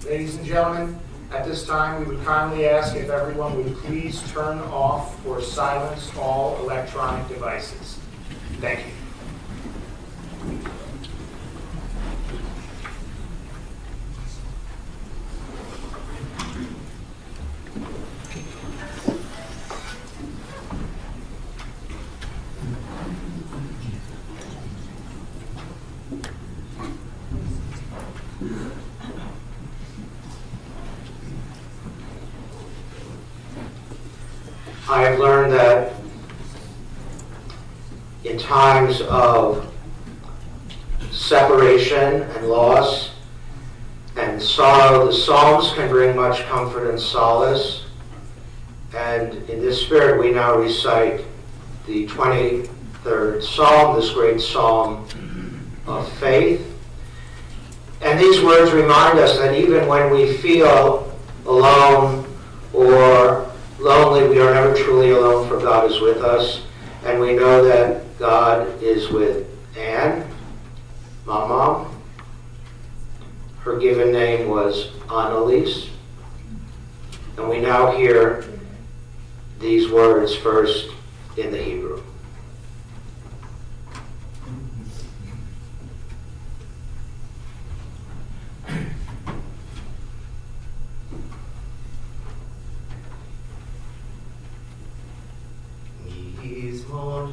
Ladies and gentlemen, at this time we would kindly ask if everyone would please turn off or silence all electronic devices. Thank you. I have learned that in times of separation and loss and sorrow, the Psalms can bring much comfort and solace. And in this spirit, we now recite the 23rd Psalm, this great Psalm of faith. And these words remind us that even when we feel alone or lonely, we are never truly alone, for God is with us. And we know that God is with Anne, my mom. Her given name was Annalise. And we now hear these words first in the Hebrew.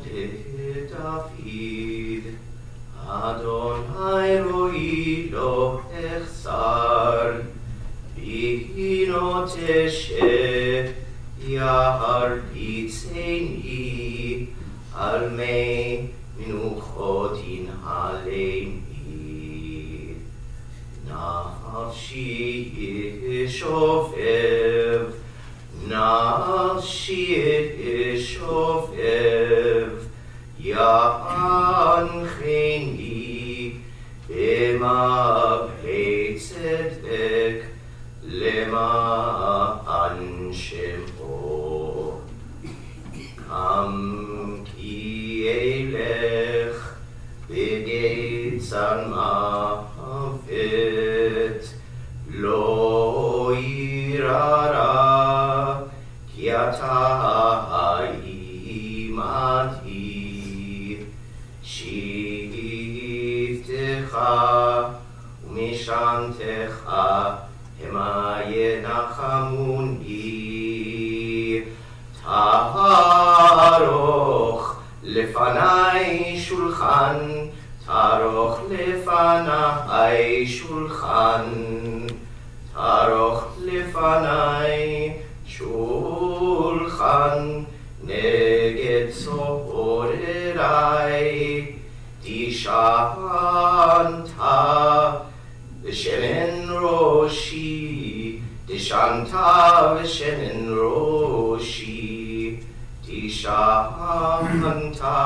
David, Adonai roi lo echsar, bihino teshe yarbitzeni, al mei minuchotin haleni. Nafshi yishofev, nafshi yishofev, Yancheni b'mabhei tzedek lema'an shemo. Kam ki elech b'geitzan ma'avet lo yirara ki ata imati. Shivtecha umishantecha hema yenachamuni. Taroch lefanai shulchan, taroch lefanai shulchan, taroch lefanai shulchan. Neged sohorerai dishanta v'shemen roshi, dishanta v'shemen roshi, dishanta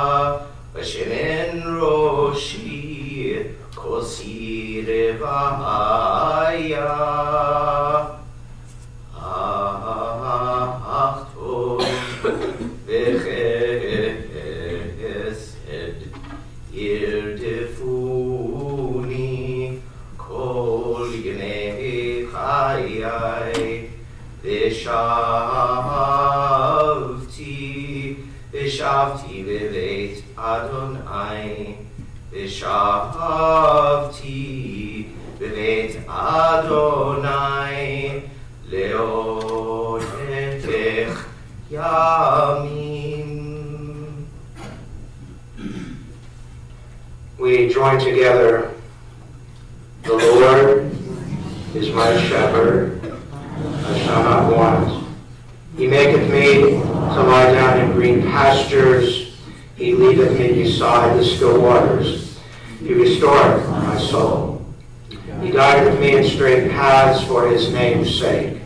v'shemen roshi, kosi revaya. V'chesed yirdefuni kol yemei chayai, v'shavti b'beit Adonai, v'shavti b'beit Adonai, le'oletech Yamim. We join together. The Lord is my shepherd, I shall not want. He maketh me to lie down in green pastures. He leadeth me beside the still waters. He restoreth my soul. He guideth me in straight paths for his name's sake.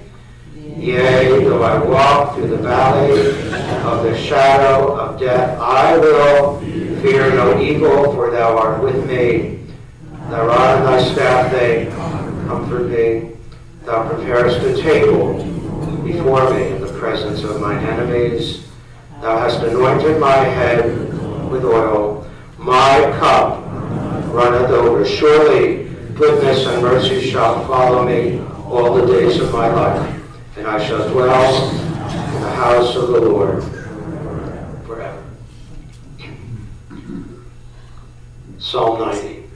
Yea, though I walk through the valley of the shadow of death, I will fear no evil, for thou art with me. Thy rod and thy staff, they comfort me. Thou preparest a table before me in the presence of mine enemies. Thou hast anointed my head with oil. My cup runneth over. Surely goodness and mercy shall follow me all the days of my life, and I shall dwell in the house of the Lord forever. Psalm 90.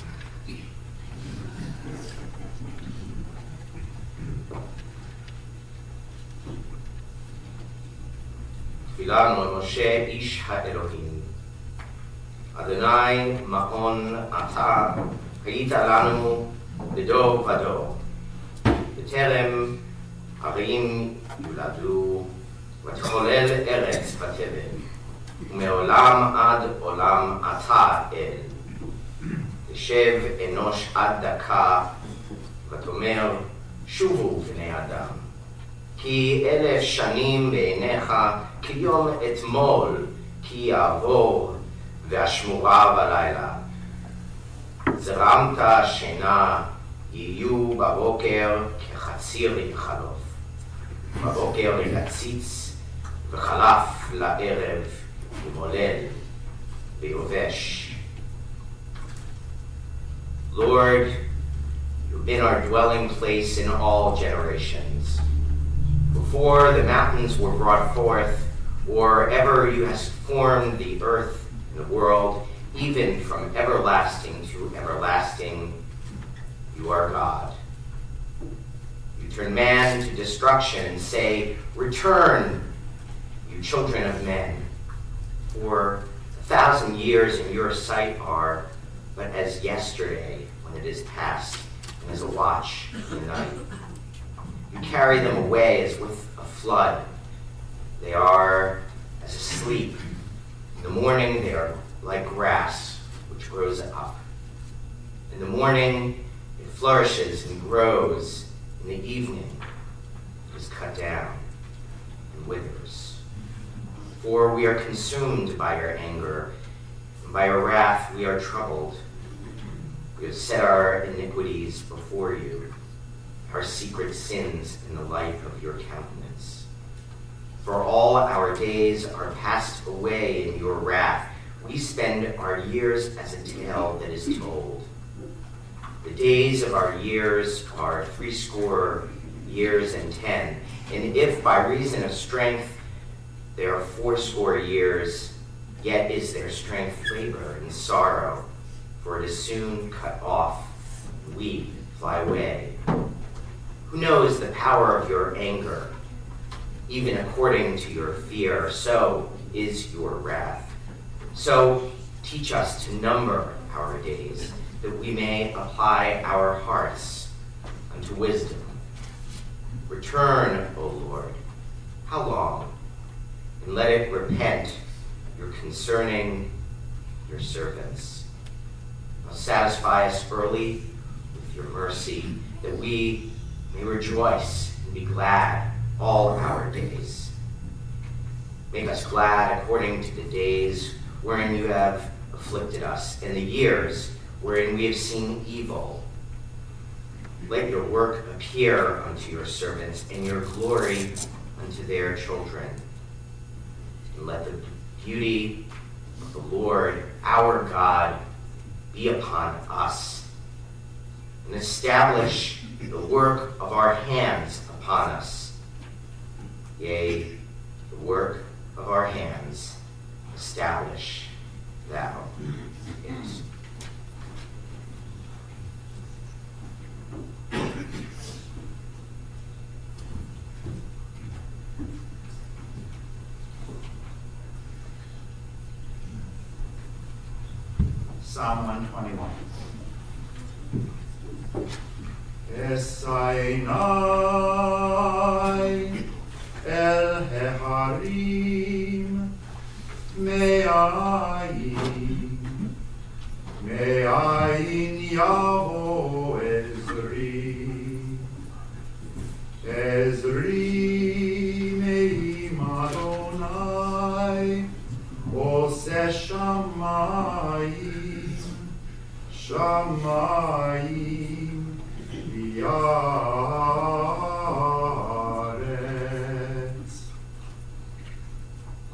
תפילנו משה איש האלוהים. אדוני מעון אתה, היית לנו לדור ודור. בטרם הרים יולדו, ותחולל ארץ ותבל, ומעולם עד עולם אתה אל. תשב אנוש עד דקה, ותאמר שובו בני אדם. כי 1000 שנים בעיניך כיום אתמול, כי יעבור והשמורה בלילה. זרמת שינה, יהיו בבוקר כחציר יחלוף. בבוקר יציץ וחלף לערב ימולל ויובש. Lord, you've been our dwelling place in all generations. Before the mountains were brought forth, or ever you hast formed the earth and the world, even from everlasting to everlasting, you are God. You turn man to destruction and say, return, you children of men. For 1,000 years in your sight are but as yesterday when it is past, and as a watch in the night. You carry them away as with a flood. They are as asleep. In the morning they are like grass which grows up. In the morning it flourishes and grows. In the evening it is cut down and withers. For we are consumed by your anger, and by your wrath we are troubled. We have set our iniquities before you, our secret sins in the light of your countenance. For all our days are passed away in your wrath. We spend our years as a tale that is told. The days of our years are 80 years and 10, and if by reason of strength they are 80 years, yet is their strength labor and sorrow, for it is soon cut off, and we fly away. Who knows the power of your anger? Even according to your fear, so is your wrath. So teach us to number our days, that we may apply our hearts unto wisdom. Return, O Lord, how long? And let it repent your concerning your servants. Now satisfy us early with your mercy, that we may rejoice and be glad all our days. Make us glad according to the days wherein you have afflicted us, and the years wherein we have seen evil. Let your work appear unto your servants, and your glory unto their children. And let the beauty of the Lord our God be upon us, and establish the work of our hands upon us. Yea, the work of our hands, establish thou it. Psalm 121. Esainai el heharim me'ayin yavo Ezri me'im Adonai ose shamayim v'yaretz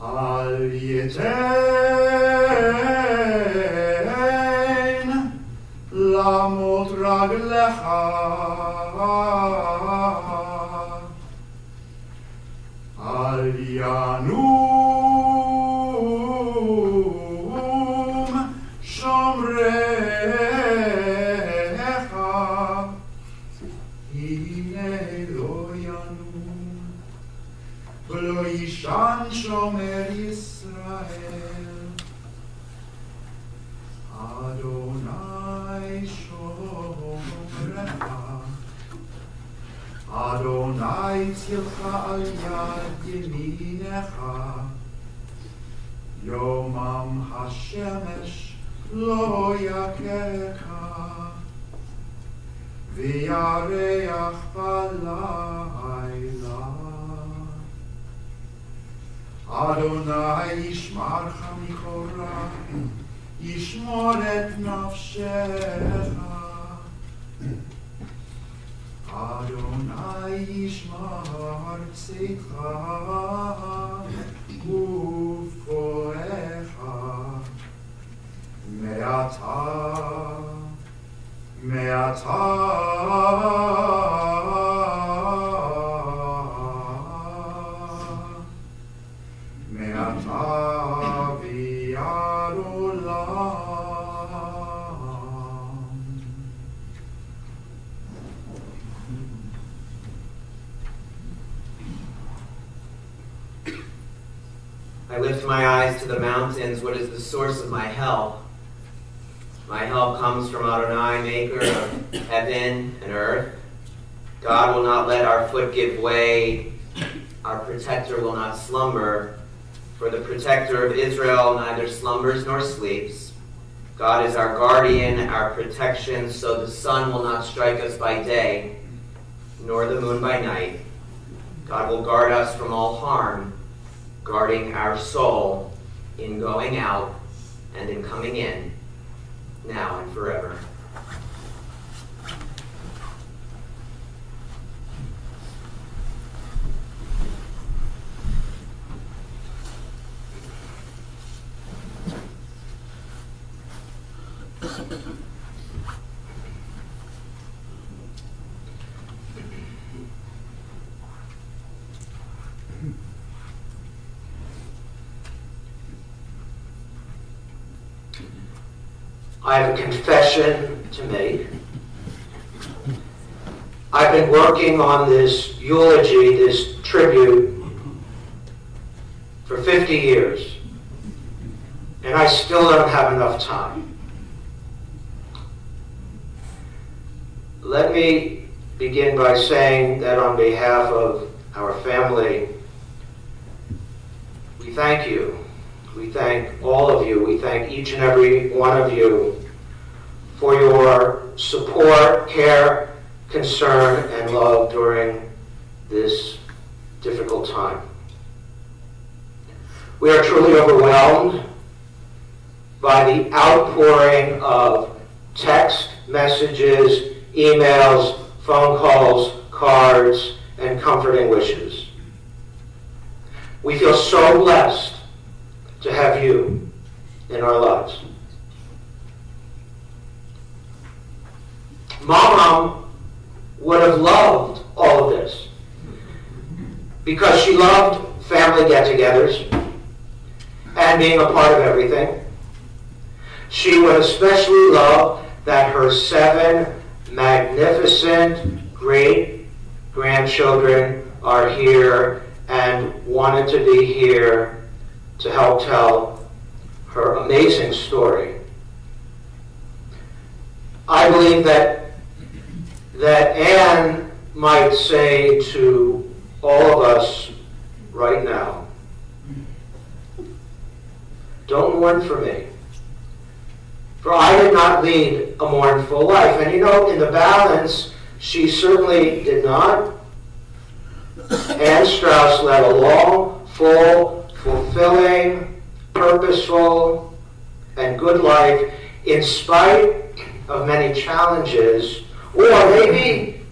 al yeten lamot raglecha Adonai tzilcha al yad yeminecha, Yomam hashemesh lo yakecha, V'yareach balayla. Adonai yishmarcha mikol ra, yishmor et nafshecha. Adonai yishmar tzidcha u'forecha me'ata v'yad olam. I lift my eyes to the mountains. What is the source of my help? My help comes from Adonai, maker of heaven and earth. God will not let our foot give way. Our protector will not slumber. For the protector of Israel neither slumbers nor sleeps. God is our guardian, our protection, so the sun will not strike us by day, nor the moon by night. God will guard us from all harm, guarding our soul in going out and in coming in, now and forever. I have a confession to make. I've been working on this eulogy, this tribute, for 50 years, and I still don't have enough time. Let me begin by saying that on behalf of our family, we thank you. We thank all of you. We thank each and every one of you for your support, care, concern, and love during this difficult time. We are truly overwhelmed by the outpouring of text messages, emails, phone calls, cards, and comforting wishes. We feel so blessed to have you in our lives. Mom would have loved all of this because she loved family get-togethers and being a part of everything. She would especially love that her 7 magnificent great-grandchildren are here and wanted to be here to help tell her amazing story. I believe that Anne might say to all of us right now, don't mourn for me, for I did not lead a mournful life. And you know, in the balance, she certainly did not. Anne Strauss led a long, full, fulfilling, purposeful, and good life in spite of many challenges, or maybe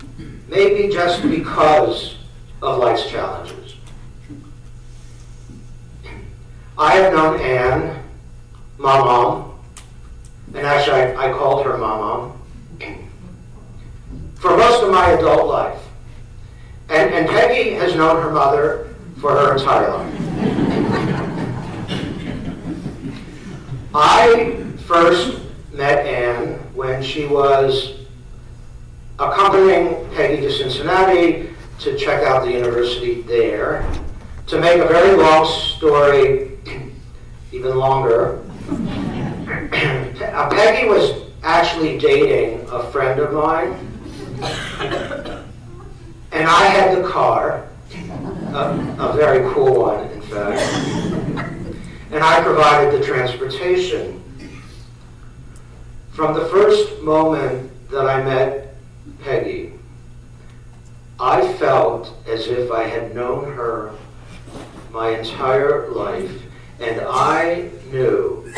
just because of life's challenges. I have known Anne, Mom, and actually I called her Mom, for most of my adult life. And Peggy has known her mother for her entire life. I first met Anne when she was accompanying Peggy to Cincinnati to check out the university there. To make a very long story even longer, Peggy was actually dating a friend of mine, and and I had the car, a very cool one, in fact, and I provided the transportation. From the first moment that I met Peggy, I felt as if I had known her my entire life, and I knew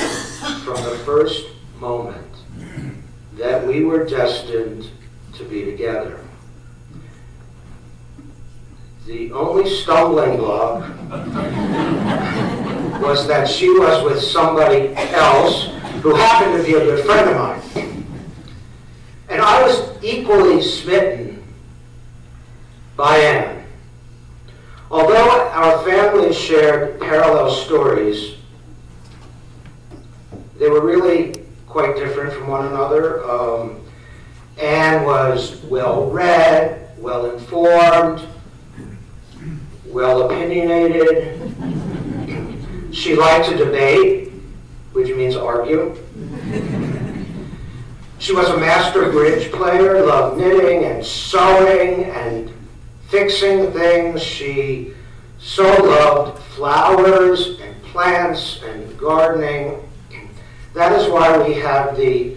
from the first moment that we were destined to be together. The only stumbling block was that she was with somebody else who happened to be a good friend of mine. And I was equally smitten by Anne. Although our families shared parallel stories, they were really quite different from one another. Anne was well-read, well-informed, well-opinionated. She liked to debate, which means argue. She was a master bridge player, loved knitting and sewing and fixing things. She so loved flowers and plants and gardening. That is why we have the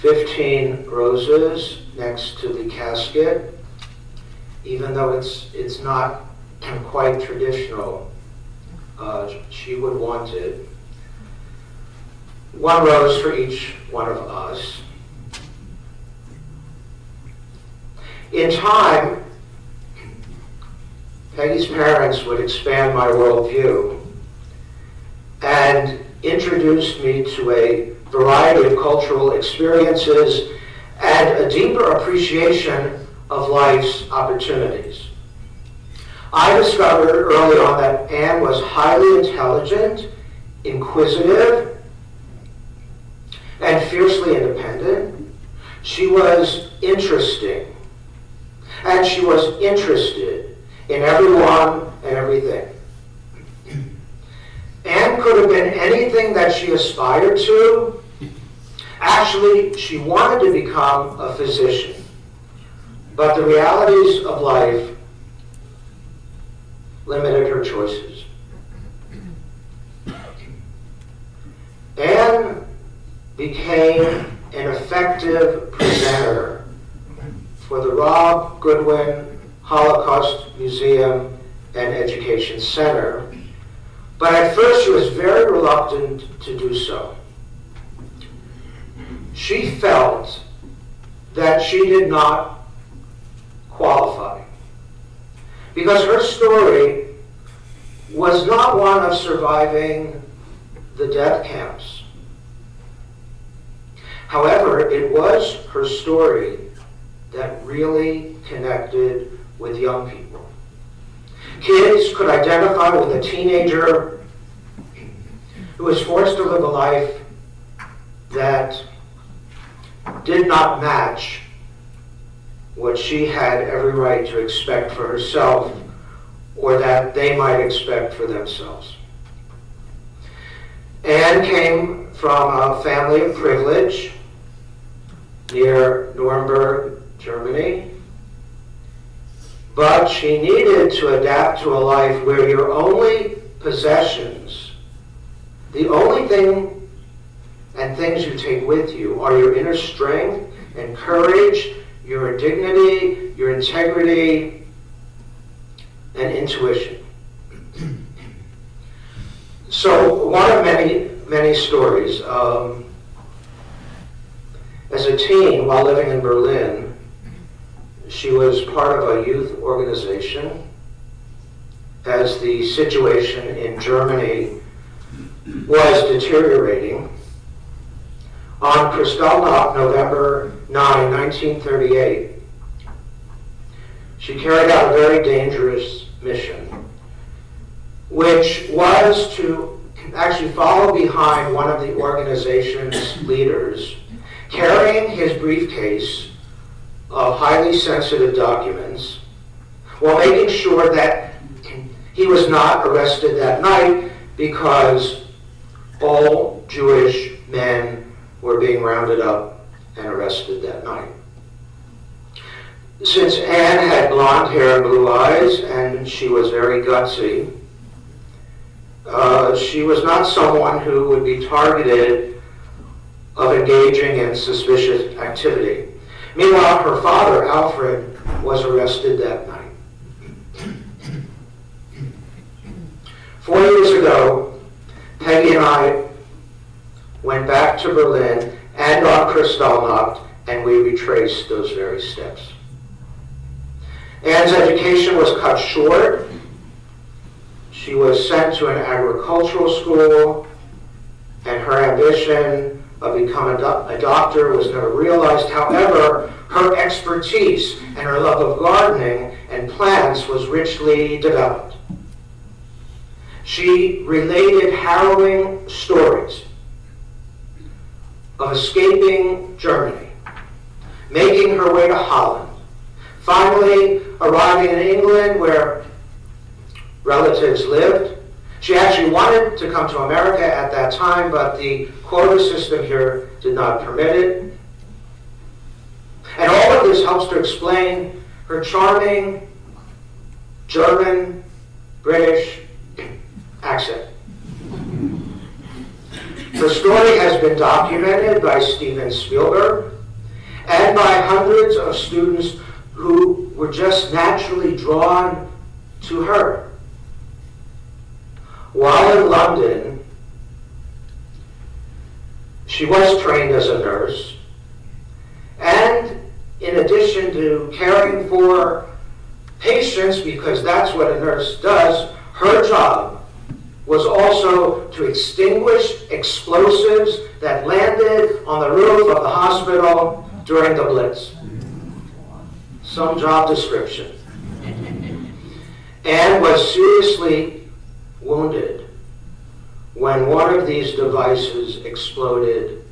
15 roses next to the casket, even though it's not quite traditional. She would want it. One rose for each one of us. In time, Peggy's parents would expand my worldview and introduced me to a variety of cultural experiences and a deeper appreciation of life's opportunities. I discovered early on that Anne was highly intelligent, inquisitive, and fiercely independent. She was interesting, and she was interested in everyone and everything. Anne could have been anything that she aspired to. Actually, she wanted to become a physician, but the realities of life limited her choices. Anne became an effective presenter for the Rob Goodwin Holocaust Museum and Education Center, but at first she was very reluctant to do so. She felt that she did not qualify because her story was not one of surviving the death camps. However, it was her story that really connected with young people. Kids could identify with a teenager who was forced to live a life that did not match what she had every right to expect for herself or that they might expect for themselves. Anne came from a family of privilege near Nuremberg, Germany, but she needed to adapt to a life where your only possessions, the only thing and things you take with you are your inner strength and courage, your dignity, your integrity, and intuition. So one of many stories. As a teen, while living in Berlin, she was part of a youth organization as the situation in Germany was deteriorating. On Kristallnacht, November 9, 1938, she carried out a very dangerous mission, which was to actually follow behind one of the organization's leaders, carrying his briefcase of highly sensitive documents, while making sure that he was not arrested that night because all Jewish men were being rounded up and arrested that night. Since Anne had blonde hair and blue eyes, and she was very gutsy, she was not someone who would be targeted of engaging in suspicious activity. Meanwhile, her father, Alfred, was arrested that night. 4 years ago, Peggy and I went back to Berlin and on Kristallnacht, and we retraced those very steps. Anne's education was cut short. She was sent to an agricultural school, and her ambition of becoming a doctor was never realized. However, her expertise and her love of gardening and plants was richly developed. She related harrowing stories of escaping Germany, making her way to Holland, finally arriving in England where relatives lived. She actually wanted to come to America at that time, but the quota system here did not permit it. And all of this helps to explain her charming German, British accent. Her story has been documented by Steven Spielberg and by hundreds of students who were just naturally drawn to her. While in London, she was trained as a nurse, and in addition to caring for patients, because that's what a nurse does, her job was also to extinguish explosives that landed on the roof of the hospital during the Blitz. Some job description. Anne was seriously wounded when one of these devices exploded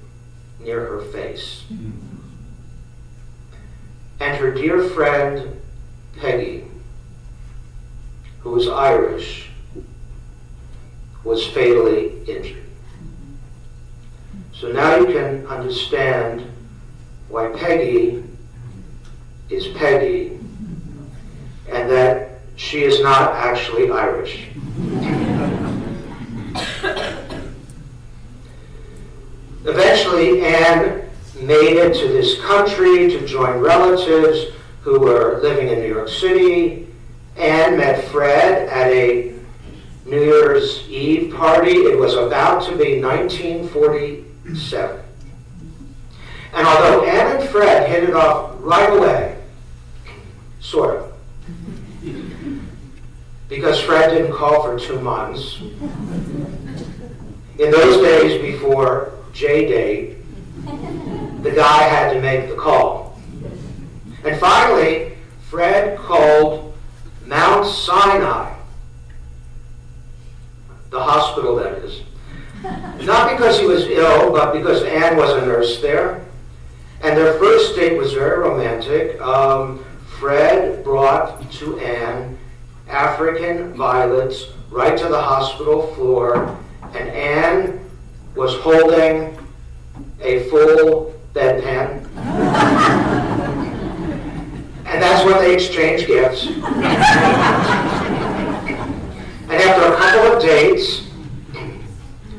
near her face. And her dear friend, Peggy, who was Irish, was fatally injured. So now you can understand why Peggy is Peggy, and that she is not actually Irish. Eventually, Anne made it to this country to join relatives who were living in New York City. Anne met Fred at a New Year's Eve party. It was about to be 1947. And although Anne and Fred hit it off right away, sort of, because Fred didn't call for 2 months, in those days before J-Date, the guy had to make the call. And finally, Fred called Mount Sinai, the hospital that is, not because he was ill, but because Anne was a nurse there. And their first date was very romantic. Fred brought to Anne African violets right to the hospital floor, and Anne was holding a full bedpan. And that's when they exchanged gifts. And after a couple of dates,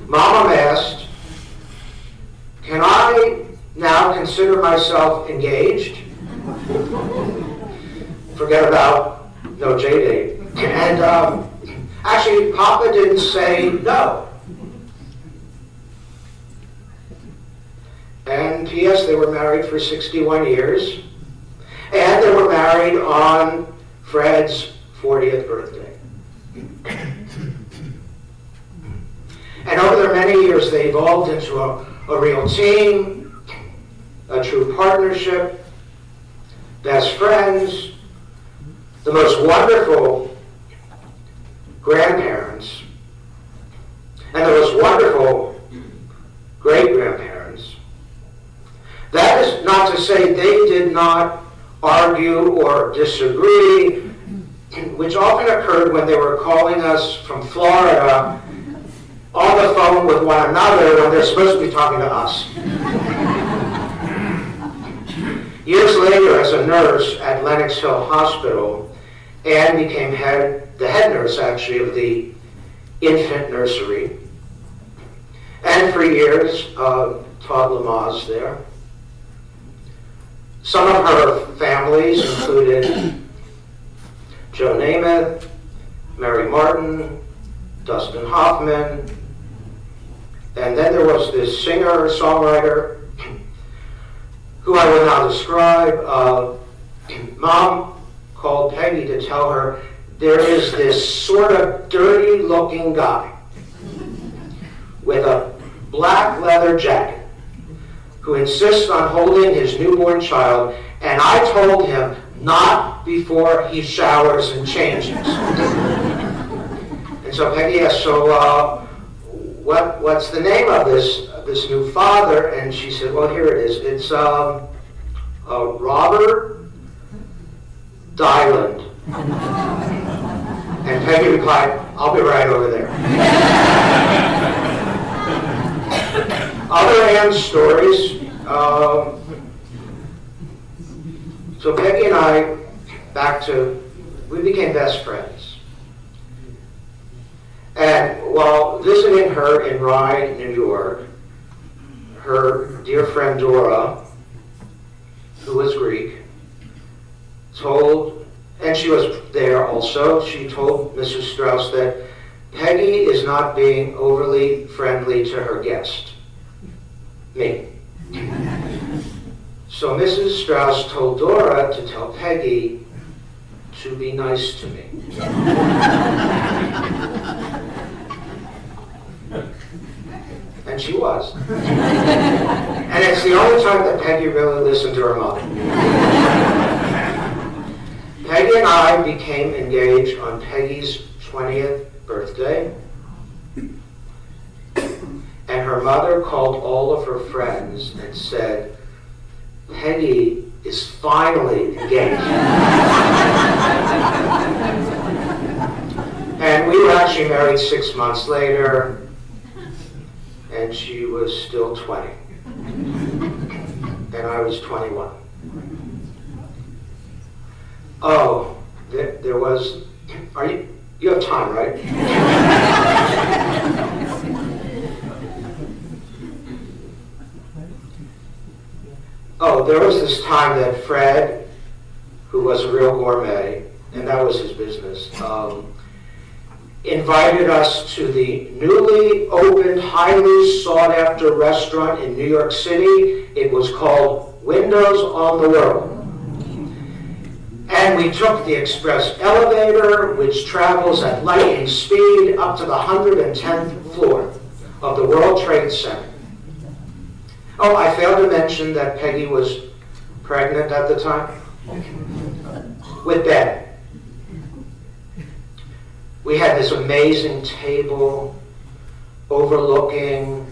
Mom asked, "Can I now consider myself engaged?" Forget about no J-Date. And actually, Papa didn't say no. And P.S., they were married for 61 years. And they were married on Fred's 40th birthday. And over their many years, they evolved into a real team, a true partnership, best friends, the most wonderful grandparents, and the most wonderful great-grandparents. That is not to say they did not argue or disagree, which often occurred when they were calling us from Florida on the phone with one another when they're supposed to be talking to us. Years later, as a nurse at Lenox Hill Hospital, Anne became the head nurse, actually, of the infant nursery. And for years, taught Lamaze there. Some of her families included Joe Namath, Mary Martin, Dustin Hoffman, and then there was this singer-songwriter who I will now describe. Mom called Peggy to tell her there is this sort of dirty-looking guy with a black leather jacket who insists on holding his newborn child, and I told him not before he showers and changes. And so Peggy asked, so what's the name of this new father? And she said, well, here it is. It's Robert Dyland. And Peggy replied, I'll be right over there. Other Anne stories. So Peggy and I, we became best friends. And while visiting her in Rye, New York, her dear friend Dora, who was Greek, and she was there also, she told Mrs. Strauss that Peggy is not being overly friendly to her guest, me. So Mrs. Strauss told Dora to tell Peggy to be nice to me. And she was. And it's the only time that Peggy really listened to her mother. Peggy and I became engaged on Peggy's 20th birthday. And her mother called all of her friends and said, Peggy is finally engaged. And we were actually married 6 months later, and she was still 20. And I was 21. Oh, there was, you have time, right? Oh, there was this time that Fred, who was a real gourmet, and that was his business, invited us to the newly opened, highly sought-after restaurant in New York City. It was called Windows on the World. And we took the express elevator, which travels at lightning speed up to the 110th floor of the World Trade Center. Oh, I failed to mention that Peggy was pregnant at the time with Ben. We had this amazing table overlooking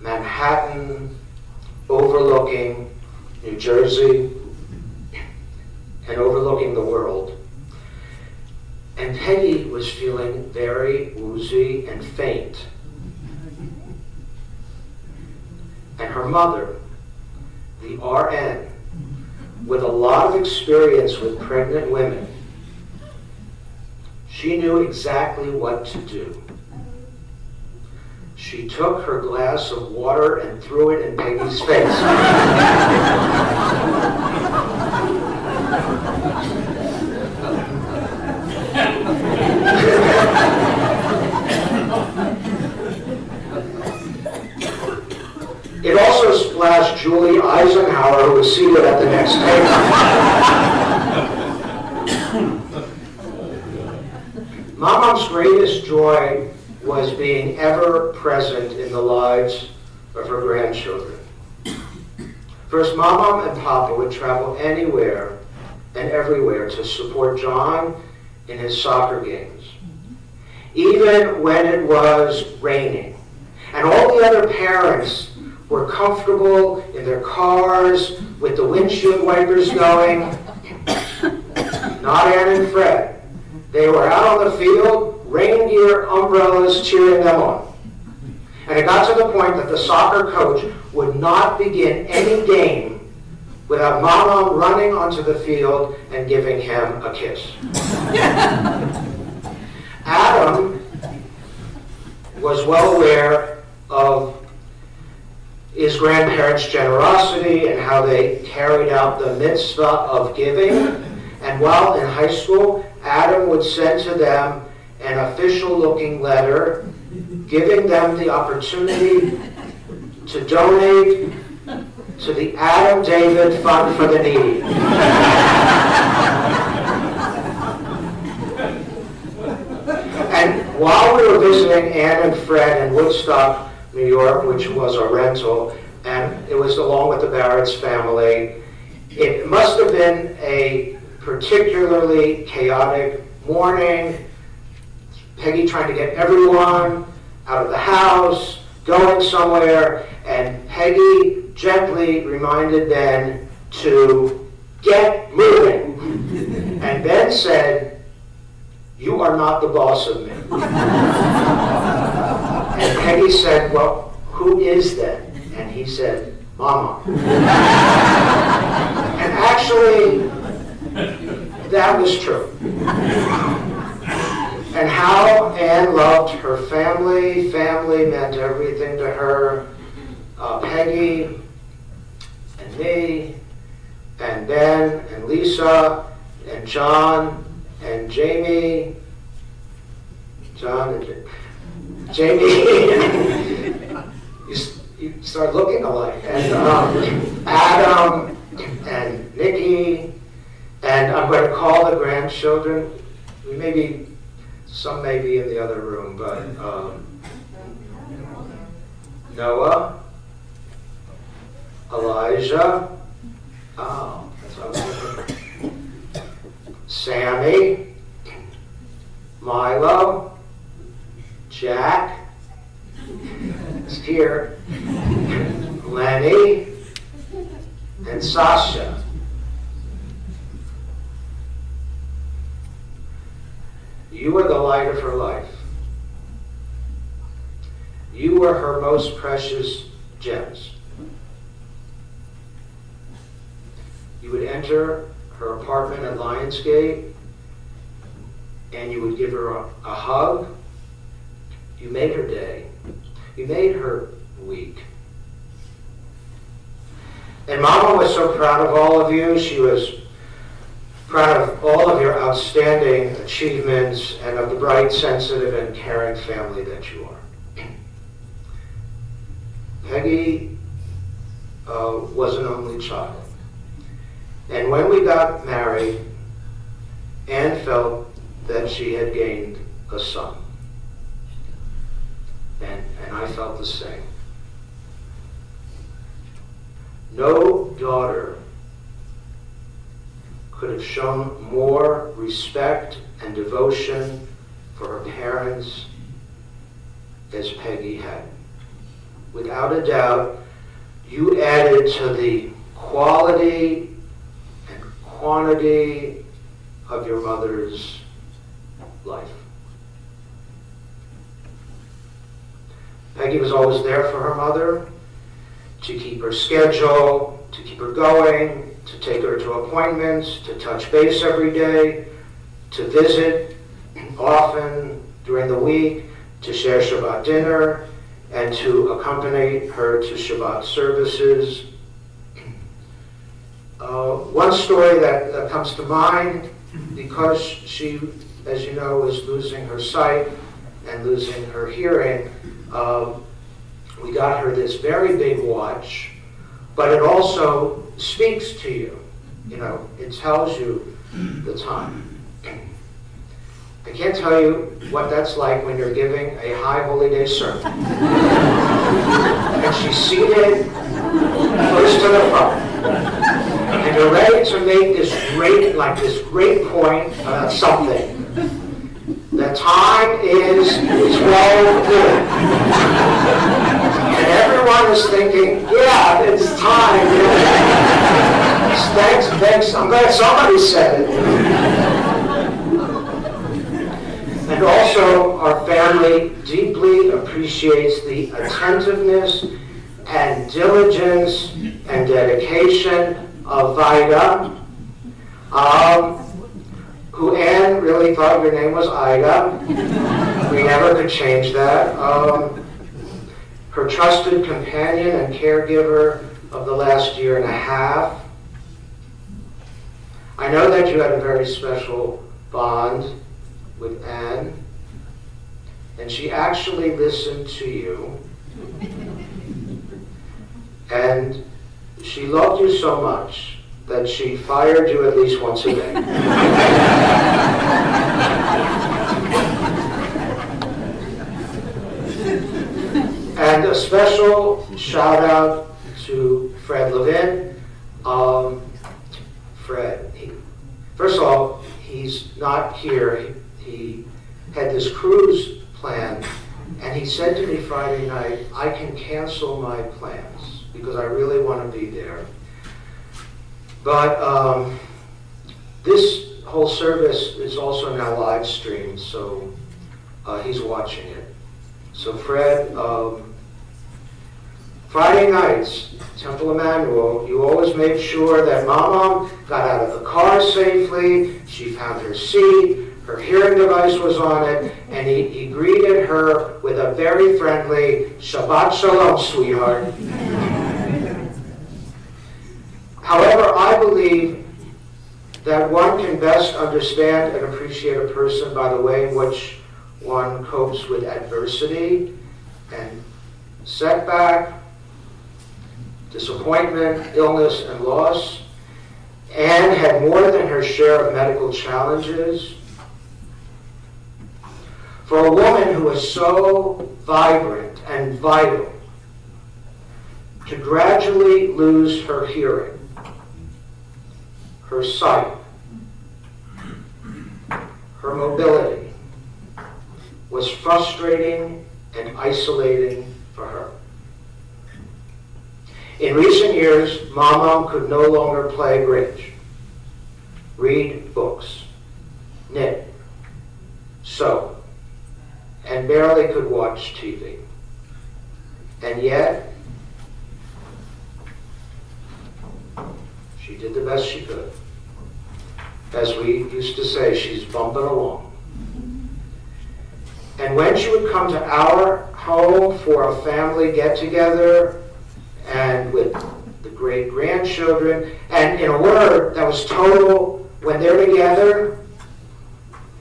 Manhattan, overlooking New Jersey, and overlooking the world. And Peggy was feeling very woozy and faint. And her mother, the RN, with a lot of experience with pregnant women, she knew exactly what to do. She took her glass of water and threw it in Peggy's face. It also splashed Julie Eisenhower, who was seated at the next table. Mom's greatest joy was being ever present in the lives of her grandchildren. First, Mom and Papa would travel anywhere and everywhere to support John in his soccer games, even when it was raining. And all the other parents were comfortable in their cars with the windshield wipers going. Not Anne and Fred. They were out on the field, rain gear, umbrellas, cheering them on. And it got to the point that the soccer coach would not begin any game without Mama running onto the field and giving him a kiss. Adam was well aware of his grandparents' generosity and how they carried out the mitzvah of giving. And while in high school, Adam would send to them an official-looking letter giving them the opportunity to donate to the Adam David Fund for the Needy. And while we were visiting Ann and Fred in Woodstock, New York, which was a rental, and it was along with the Barrett's family, it must have been a particularly chaotic morning. Peggy trying to get everyone out of the house, going somewhere, and Peggy gently reminded Ben to get moving. And Ben said, "You are not the boss of me." And Peggy said, "Well, who is then?" And he said, "Mama." And actually, that was true. And how Anne loved her family. Family meant everything to her. Peggy and me and Ben and Lisa and John and Jamie. Jamie. you start looking alike. And Adam and Nikki. And I'm going to call the grandchildren. Some may be in the other room, but Noah, Elijah, that's what I was thinking. Sammy, Milo, Jack, is here, Lenny, and Sasha. You were the light of her life. You were her most precious gems. You would enter her apartment at Lionsgate and you would give her a hug. You made her day. You made her week. And Mama was so proud of all of you. She was proud of all of your outstanding achievements and of the bright, sensitive, and caring family that you are. Peggy was an only child. And when we got married, Anne felt that she had gained a son. And I felt the same. No daughter could have shown more respect and devotion for her parents as Peggy had. Without a doubt, you added to the quality and quantity of your mother's life. Peggy was always there for her mother, to keep her schedule, to keep her going, to take her to appointments, to touch base every day, to visit often during the week, to share Shabbat dinner, and to accompany her to Shabbat services. One story that comes to mind, because she, as you know, was losing her sight and losing her hearing, we got her this very big watch, but it also speaks to you. You know, it tells you the time. I can't tell you what that's like when you're giving a High Holy Day sermon. And she's seated close to the front. And you're ready to make this great point about something. The time is 12 noon. And everyone is thinking, yeah, it's time. Thanks. I'm glad somebody said it. And also, our family deeply appreciates the attentiveness and diligence and dedication Vida, who Anne really thought your name was Ida. We never could change that. Her trusted companion and caregiver of the last year and a half. I know that you had a very special bond with Anne, and she actually listened to you, and she loved you so much that she fired you at least once a day. And a special shout out to Fred Levin. Fred, first of all, he's not here. He had this cruise planned, and he said to me Friday night, I can cancel my plans because I really want to be there. But this whole service is also now live streamed, so he's watching it. So Fred, Friday nights, Temple Emmanuel, you always made sure that Mama got out of the car safely, she found her seat, her hearing device was on it, and he greeted her with a very friendly, Shabbat Shalom, sweetheart. However, I believe that one can best understand and appreciate a person by the way in which one copes with adversity and setback, disappointment, illness, and loss. Anne had more than her share of medical challenges. For a woman who is so vibrant and vital, to gradually lose her hearing, her sight, her mobility, was frustrating and isolating for her. In recent years, Mama could no longer play bridge, read books, knit, sew, and barely could watch TV. And yet, she did the best she could. As we used to say, she's bumping along. And when she would come to our home for a family get-together, and with the great-grandchildren, and in a word, that was total, when they're together,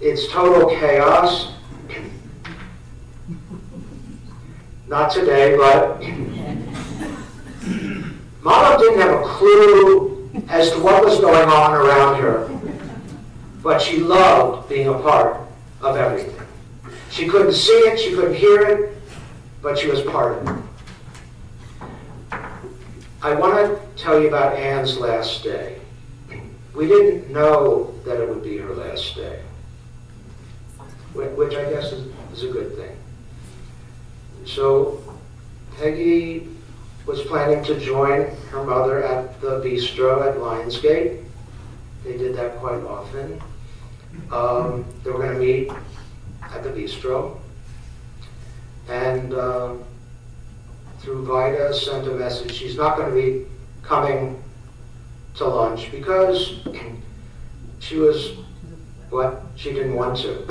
it's total chaos. Not today, but Mama didn't have a clue as to what was going on around her, but she loved being a part of everything. She couldn't see it, she couldn't hear it, but she was part of it. I want to tell you about Anne's last day. We didn't know that it would be her last day, which I guess is a good thing. So Peggy was planning to join her mother at the bistro at Lionsgate. They did that quite often. They were going to meet at the bistro. And through Vida sent a message. She's not going to be coming to lunch because she was, she didn't want to.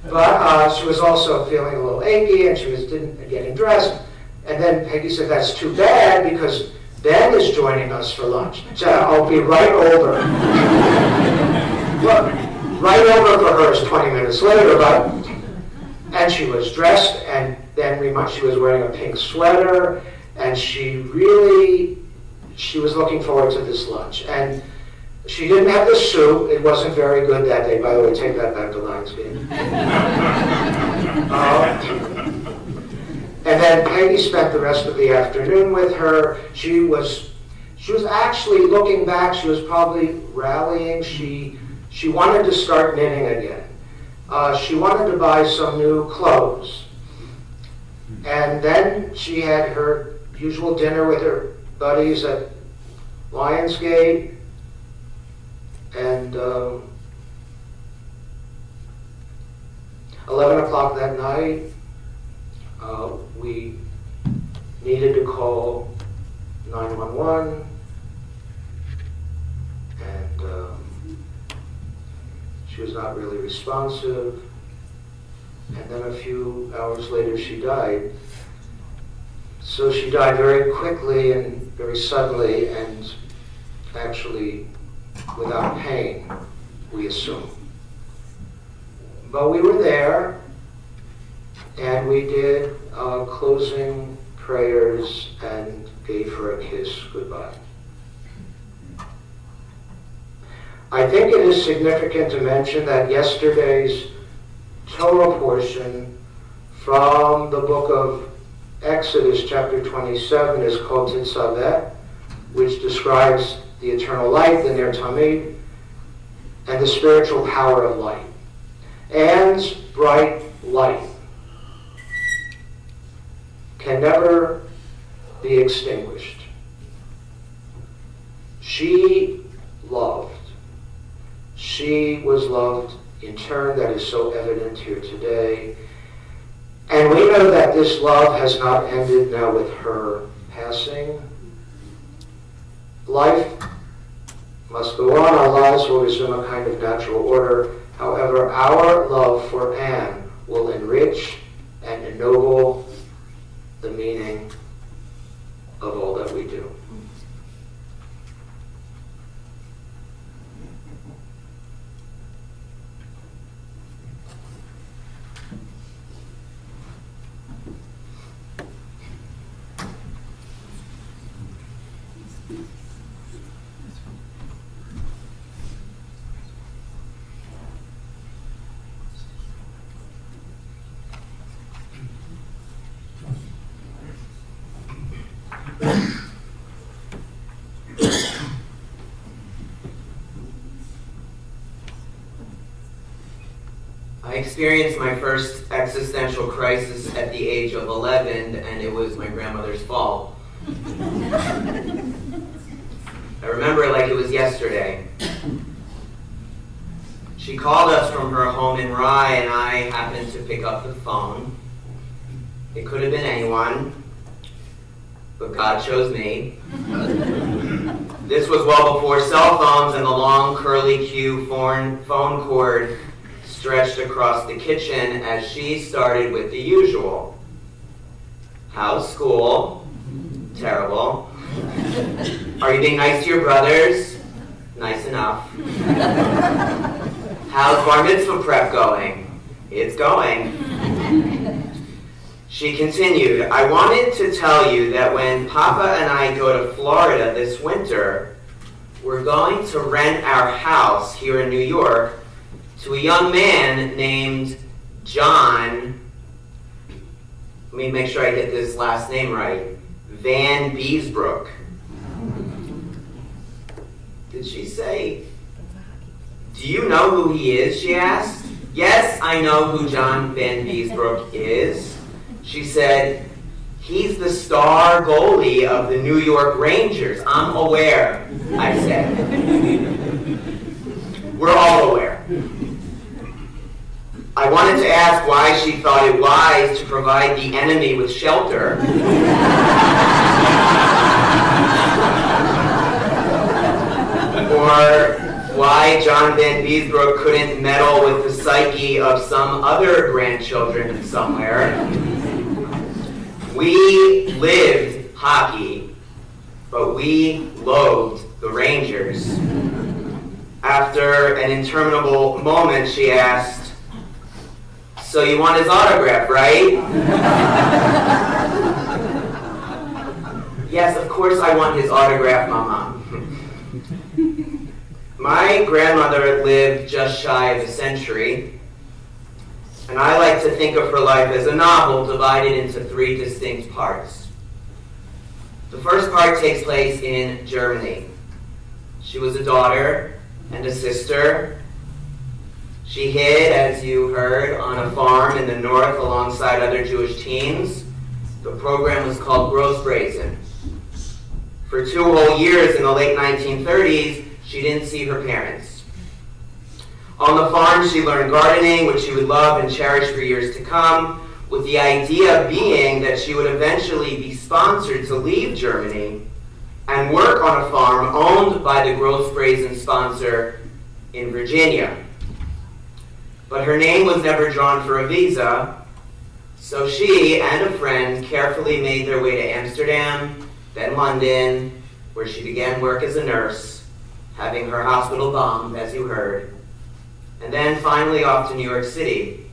But she was also feeling a little achy, and she was getting dressed. And then Peggy said, that's too bad because Ben is joining us for lunch. She said, I'll be right over. Well, right over for her is 20 minutes later, and she was dressed, and then she was wearing a pink sweater, and she was looking forward to this lunch. And she didn't have the soup. It wasn't very good that day. By the way, take that back to Lionsgate. And then Peggy spent the rest of the afternoon with her. She was actually, looking back, she was probably rallying. She wanted to start knitting again. She wanted to buy some new clothes. And then she had her usual dinner with her buddies at Lionsgate. And 11 o'clock that night, we needed to call 911 She was not really responsive. And then a few hours later, she died. So she died very quickly and very suddenly, and actually without pain, we assume. But we were there, and we did closing prayers and gave her a kiss goodbye. I think it is significant to mention that yesterday's Torah portion from the book of Exodus, chapter 27, is called Titzaveh, which describes the eternal light, the Ner Tamid, and the spiritual power of light. Anne's bright light can never be extinguished. She loved. She was loved in turn. That is so evident here today. And we know that this love has not ended now with her passing. Life must go on. Our lives will resume a kind of natural order. However, our love for Anne will enrich and ennoble the meaning of all that we do. I experienced my first existential crisis at the age of 11, and it was my grandmother's fault. I remember it like it was yesterday. She called us from her home in Rye, and I happened to pick up the phone. It could have been anyone, but God chose me. This was well before cell phones and the long curly Q phone cord stretched across the kitchen as she started with the usual. How's school? Terrible. Are you being nice to your brothers? Nice enough. How's bar mitzvah prep going? It's going. She continued, I wanted to tell you that when Papa and I go to Florida this winter, we're going to rent our house here in New York to a young man named John, let me make sure I get this last name right, Van Beesbrook. Did she say, do you know who he is, she asked. Yes, I know who John Van Beesbrook is. She said, he's the star goalie of the New York Rangers. I'm aware, I said. We're all aware. I wanted to ask why she thought it wise to provide the enemy with shelter. Or why John Van Beesbrook couldn't meddle with the psyche of some other grandchildren somewhere. We lived hockey, but we loathed the Rangers. After an interminable moment, she asked, so you want his autograph, right? Yes, of course I want his autograph, Mama. My grandmother lived just shy of a century, and I like to think of her life as a novel divided into 3 distinct parts. The first part takes place in Germany. She was a daughter and a sister. She hid, as you heard, on a farm in the north alongside other Jewish teens. The program was called Großbrazen. For 2 whole years in the late 1930s, she didn't see her parents. On the farm, she learned gardening, which she would love and cherish for years to come, with the idea being that she would eventually be sponsored to leave Germany and work on a farm owned by the Großbrazen sponsor in Virginia. but her name was never drawn for a visa, so she and a friend carefully made their way to Amsterdam, then London, where she began work as a nurse, having her hospital bombed, as you heard, and then finally off to New York City.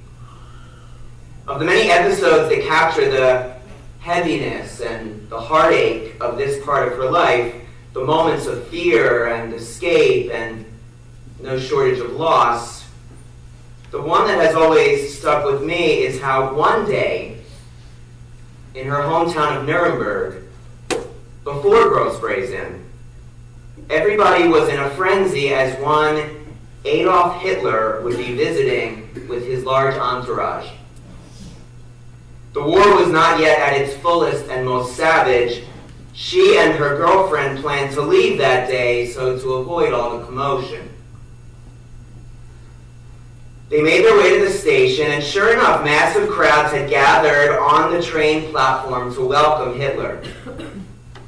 Of the many episodes that capture the heaviness and the heartache of this part of her life, the moments of fear and escape and no shortage of loss, the one that has always stuck with me is how one day, in her hometown of Nuremberg, before Gross Brazen, everybody was in a frenzy as one Adolf Hitler would be visiting with his large entourage. The war was not yet at its fullest and most savage. She and her girlfriend planned to leave that day so to avoid all the commotion. They made their way to the station, and sure enough, massive crowds had gathered on the train platform to welcome Hitler.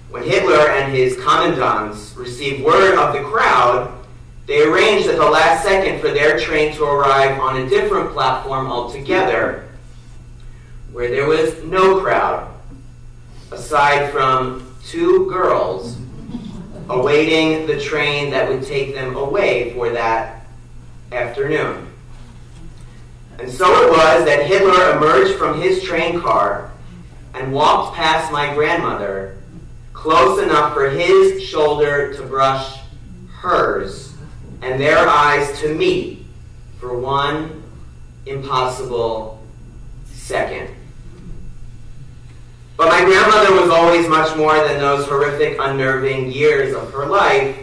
When Hitler and his commandants received word of the crowd, they arranged at the last second for their train to arrive on a different platform altogether, where there was no crowd, aside from two girls awaiting the train that would take them away for that afternoon. And so it was that Hitler emerged from his train car and walked past my grandmother, close enough for his shoulder to brush hers, and their eyes to meet for one impossible second. But my grandmother was always much more than those horrific, unnerving years of her life,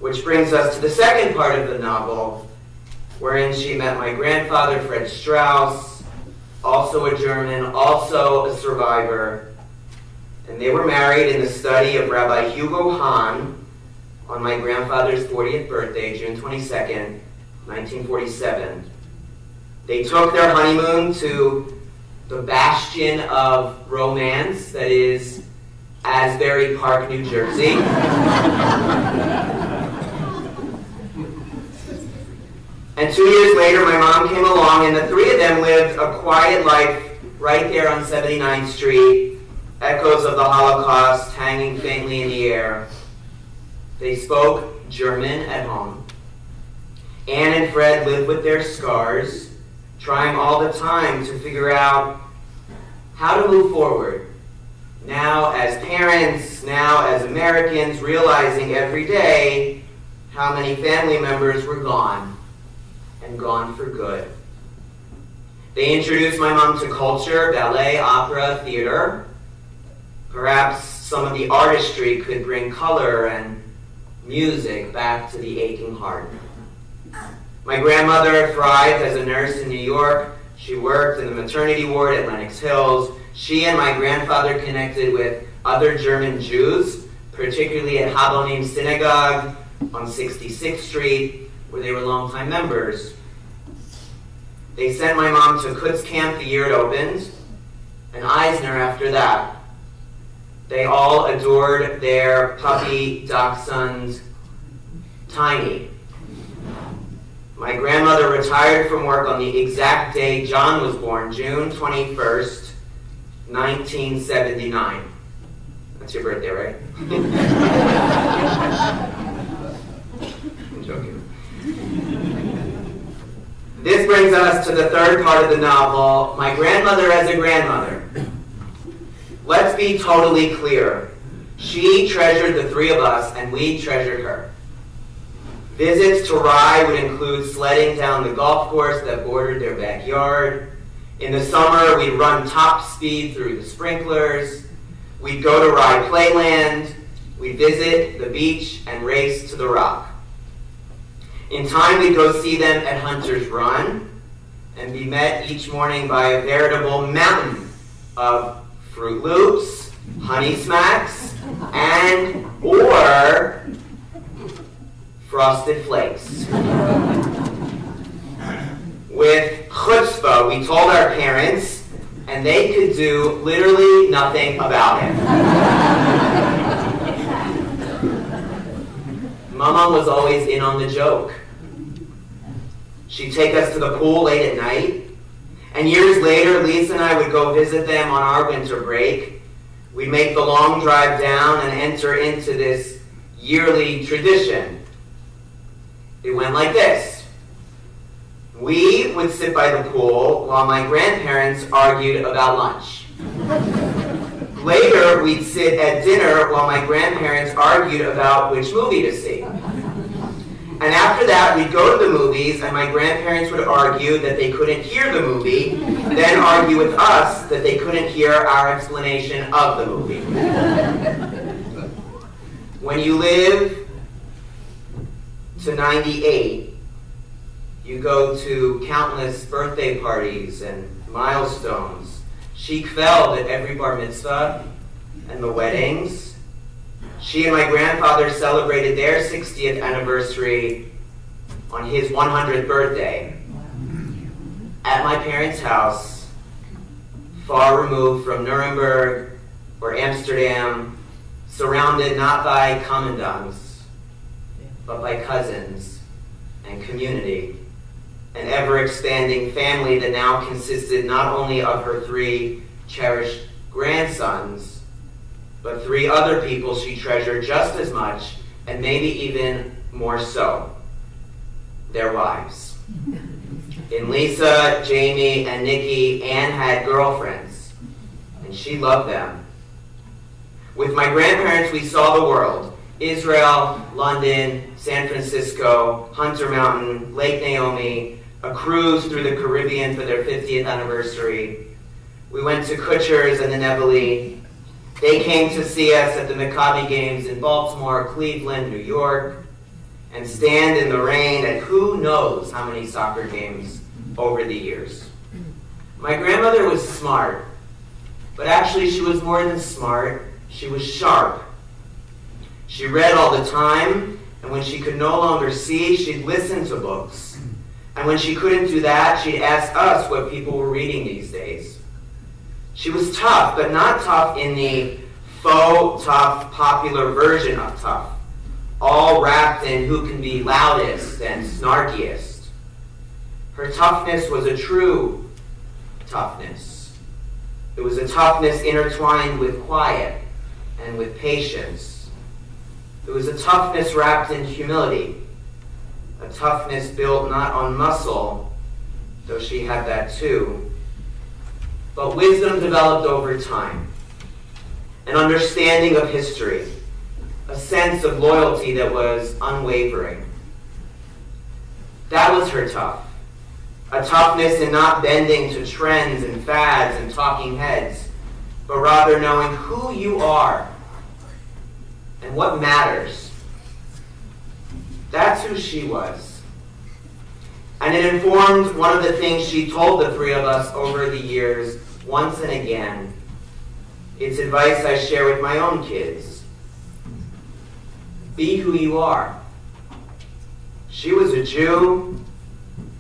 which brings us to the second part of the novel, wherein she met my grandfather, Fred Strauss, also a German, also a survivor, and they were married in the study of Rabbi Hugo Hahn on my grandfather's 40th birthday, June 22nd, 1947. They took their honeymoon to the bastion of romance, that is Asbury Park, New Jersey. And 2 years later, my mom came along, and the three of them lived a quiet life right there on 79th Street, echoes of the Holocaust hanging faintly in the air. They spoke German at home. Anne and Fred lived with their scars, trying all the time to figure out how to move forward. Now as parents, now as Americans, realizing every day how many family members were gone, and gone for good. They introduced my mom to culture, ballet, opera, theater. Perhaps some of the artistry could bring color and music back to the aching heart. My grandmother thrived as a nurse in New York. She worked in the maternity ward at Lenox Hills. She and my grandfather connected with other German Jews, particularly at Habonim Synagogue on 66th Street, where they were longtime members. They sent my mom to Kutz Camp the year it opened, and Eisner after that. They all adored their puppy dachshund, Tiny. My grandmother retired from work on the exact day John was born, June 21st, 1979. That's your birthday, right? I'm joking. This brings us to the third part of the novel, my grandmother as a grandmother. Let's be totally clear. She treasured the three of us, and we treasured her. Visits to Rye would include sledding down the golf course that bordered their backyard. In the summer, we'd run top speed through the sprinklers. We'd go to Rye Playland. We'd visit the beach and race to the rock. In time, we'd go see them at Hunter's Run and be met each morning by a veritable mountain of Fruit Loops, Honey Smacks, and or Frosted Flakes. With chutzpah, we told our parents, and they could do literally nothing about it. Mama was always in on the joke. She'd take us to the pool late at night. And years later, Lisa and I would go visit them on our winter break. We'd make the long drive down and enter into this yearly tradition. It went like this. We would sit by the pool while my grandparents argued about lunch. Later, we'd sit at dinner while my grandparents argued about which movie to see. And after that, we'd go to the movies, and my grandparents would argue that they couldn't hear the movie, then argue with us that they couldn't hear our explanation of the movie. When you live to 98, you go to countless birthday parties and milestones. She kveld at every bar mitzvah and the weddings. She and my grandfather celebrated their 60th anniversary on his 100th birthday at my parents' house, far removed from Nuremberg or Amsterdam, surrounded not by commandants, but by cousins and community, an ever-expanding family that now consisted not only of her 3 cherished grandsons, but 3 other people she treasured just as much, and maybe even more so, their wives. In Lisa, Jamie, and Nikki, Anne had girlfriends, and she loved them. With my grandparents, we saw the world: Israel, London, San Francisco, Hunter Mountain, Lake Naomi, a cruise through the Caribbean for their 50th anniversary. We went to Kutcher's and the Nevele. They came to see us at the Maccabi games in Baltimore, Cleveland, New York, and stand in the rain at who knows how many soccer games over the years. My grandmother was smart, but actually she was more than smart, she was sharp. She read all the time, and when she could no longer see, she'd listen to books. And when she couldn't do that, she'd ask us what people were reading these days. She was tough, but not tough in the faux tough, popular version of tough, all wrapped in who can be loudest and snarkiest. Her toughness was a true toughness. It was a toughness intertwined with quiet and with patience. It was a toughness wrapped in humility, a toughness built not on muscle, though she had that too, but wisdom developed over time, an understanding of history, a sense of loyalty that was unwavering. That was her tough, a toughness in not bending to trends and fads and talking heads, but rather knowing who you are and what matters. That's who she was. And it informed one of the things she told the 3 of us over the years, once and again. It's advice I share with my own kids. Be who you are. She was a Jew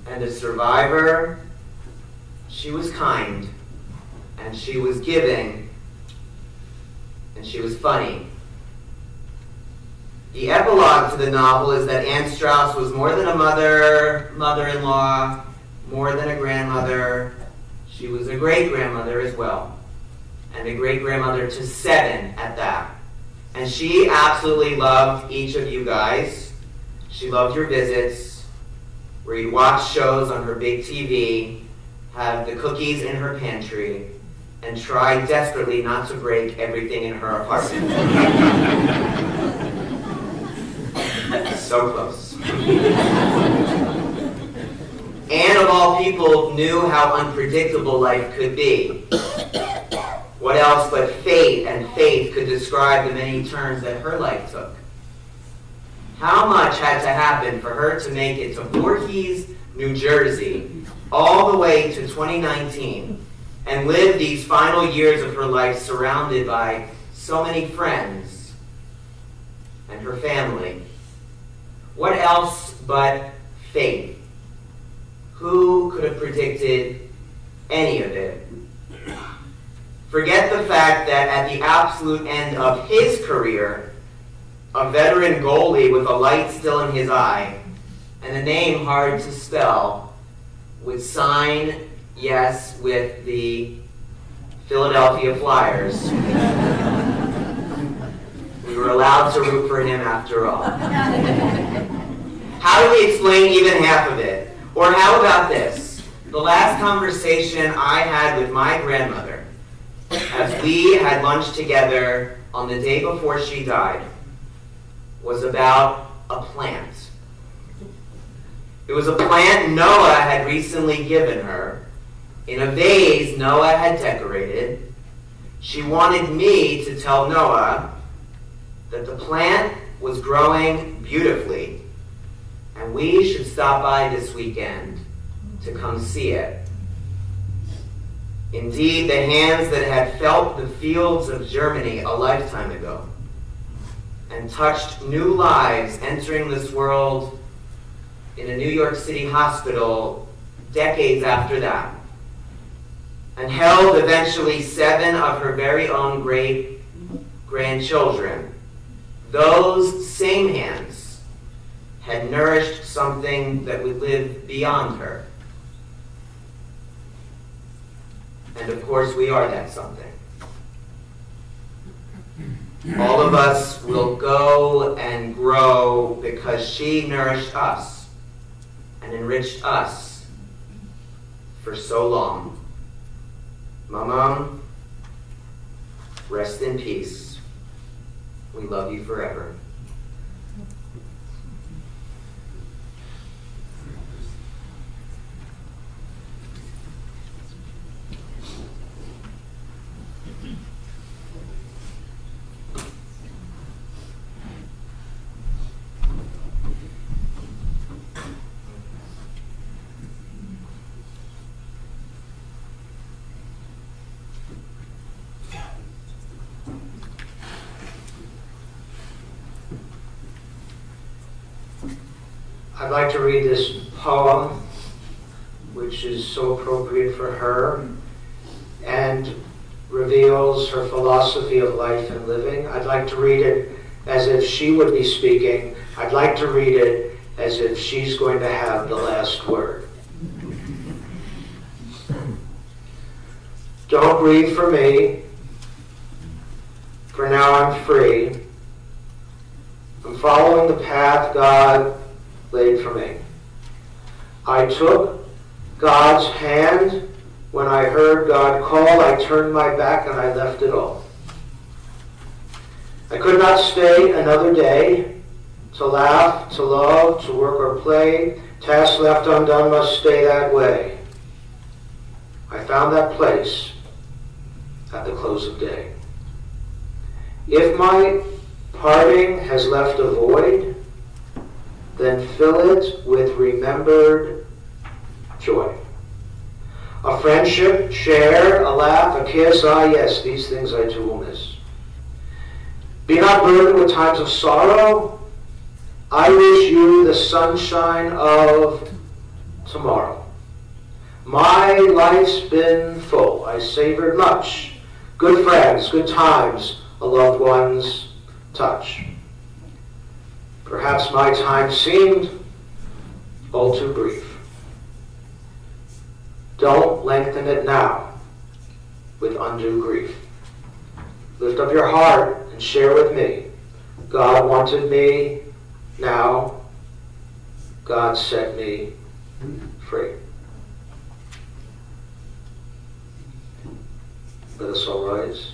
and a survivor. She was kind, and she was giving, and she was funny. The epilogue to the novel is that Anne Strauss was more than a mother, mother-in-law, more than a grandmother. She was a great-grandmother as well, and a great-grandmother to 7 at that. And she absolutely loved each of you guys. She loved your visits, where you'd watch shows on her big TV, have the cookies in her pantry, and try desperately not to break everything in her apartment. So close. Anne, of all people, knew how unpredictable life could be. What else but fate and faith could describe the many turns that her life took? How much had to happen for her to make it to Voorhees, New Jersey, all the way to 2019, and live these final years of her life surrounded by so many friends and her family? What else but faith? Who could have predicted any of it? Forget the fact that at the absolute end of his career, a veteran goalie with a light still in his eye, and a name hard to spell, would sign yes with the Philadelphia Flyers. We were allowed to root for him after all. How do we explain even half of it? Or how about this? The last conversation I had with my grandmother, as we had lunch together on the day before she died, was about a plant. It was a plant Noah had recently given her, in a vase Noah had decorated. She wanted me to tell Noah that the plant was growing beautifully, and we should stop by this weekend to come see it. Indeed, the hands that had felt the fields of Germany a lifetime ago and touched new lives entering this world in a New York City hospital decades after that, and held eventually 7 of her very own great-grandchildren, those same hands had nourished something that would live beyond her. And of course, we are that something. All of us will go and grow because she nourished us and enriched us for so long. Mama, rest in peace. We love you forever. I'd like to read this poem, which is so appropriate for her and reveals her philosophy of life and living. I'd like to read it as if she would be speaking. I'd like to read it as if she's going to have the last word. Don't grieve for me, for now I'm free. I'm following the path God laid for me. I took God's hand. When I heard God call, I turned my back and I left it all. I could not stay another day to laugh, to love, to work or play. Tasks left undone must stay that way. I found that place at the close of day. If my parting has left a void, then fill it with remembered joy. A friendship, share, a laugh, a kiss, ah yes, these things I too will miss. Be not burdened with times of sorrow. I wish you the sunshine of tomorrow. My life's been full. I savored much. Good friends, good times, a loved one's touch. Perhaps my time seemed all too brief. Don't lengthen it now with undue grief. Lift up your heart and share with me. God wanted me, now God set me free. Let us all rise.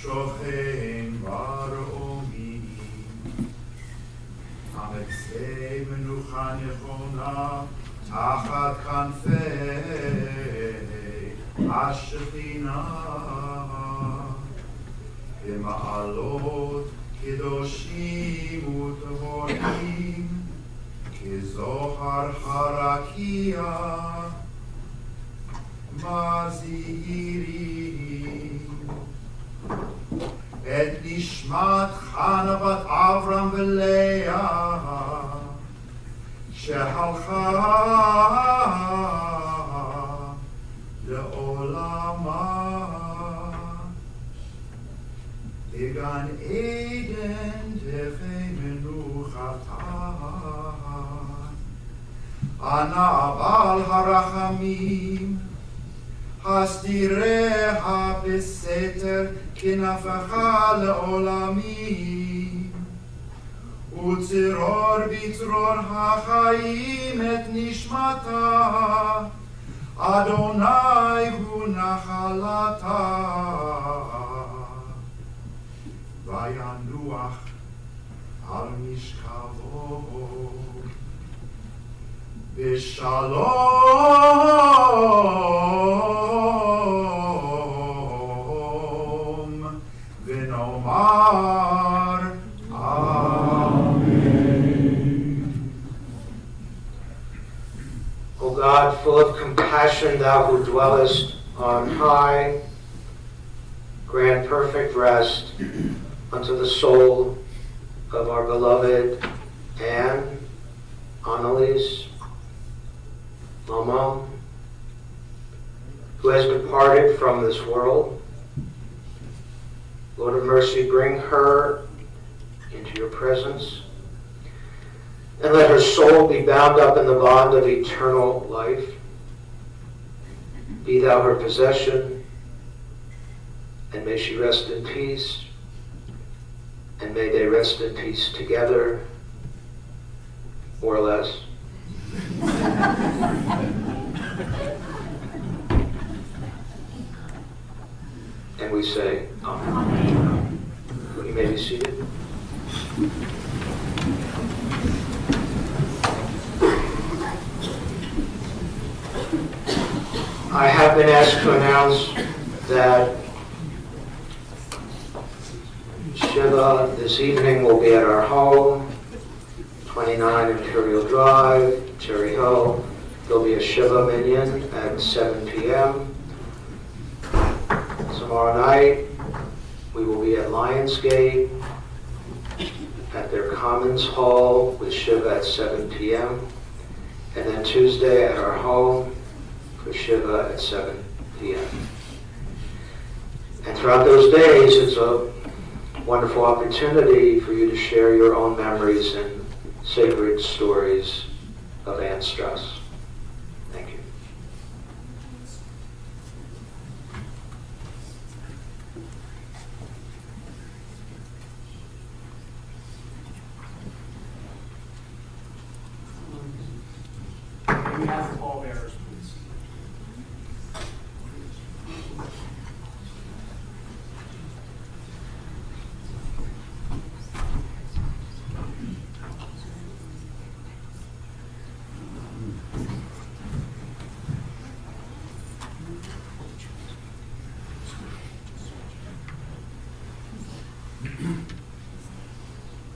שוכן ברעומים, המצא מנוחה נכונה תחת כנפי השכינה, במעלות קדושים וטהורים, כזוהר הרקיע, מזהירים את נשמת חנה בת אברהם ולאה, שהלכה לעולמה. בגן עדן תחי מנוחתה, ענה בעל הרחמים, הסתיריה בסתר כנפך לעולמים, וצרור בצרור החיים את נשמתה, אדוני הוא נחלתה. וינוח על משכבו בשלום, ונאמר Amen. O God, full of compassion, thou who dwellest on high, grant perfect rest unto the soul of our beloved Anne, Annalise, Mama, who has departed from this world. Lord of mercy, bring her into your presence, and let her soul be bound up in the bond of eternal life. Be thou her possession, and may she rest in peace, and may they rest in peace together, more or less. And we say, Amen. You may be seated. I have been asked to announce that Shiva this evening will be at our home, 29 Imperial Drive, Cherry Hill. There'll be a Shiva minyan at 7 p.m. Tomorrow night, we will be at Lionsgate at their Commons Hall with Shiva at 7 p.m. And then Tuesday at our home for Shiva at 7 p.m. And throughout those days, it's a wonderful opportunity for you to share your own memories and sacred stories of Anne Strauss. Thank you. May we have the pallbearers, please?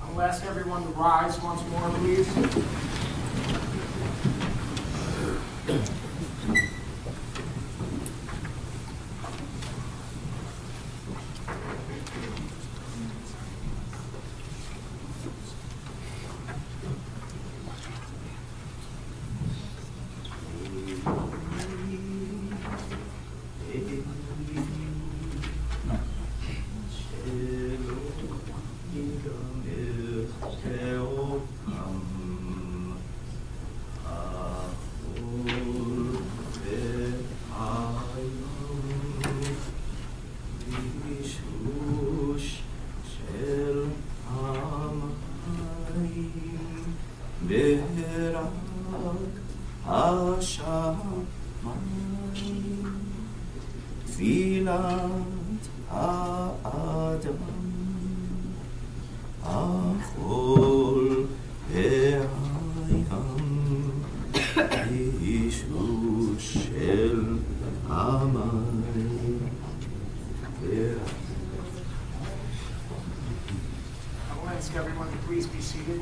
I'll ask everyone to rise once more, please. תפילת האדם החול הים אישוש של המים everyone to please be seated.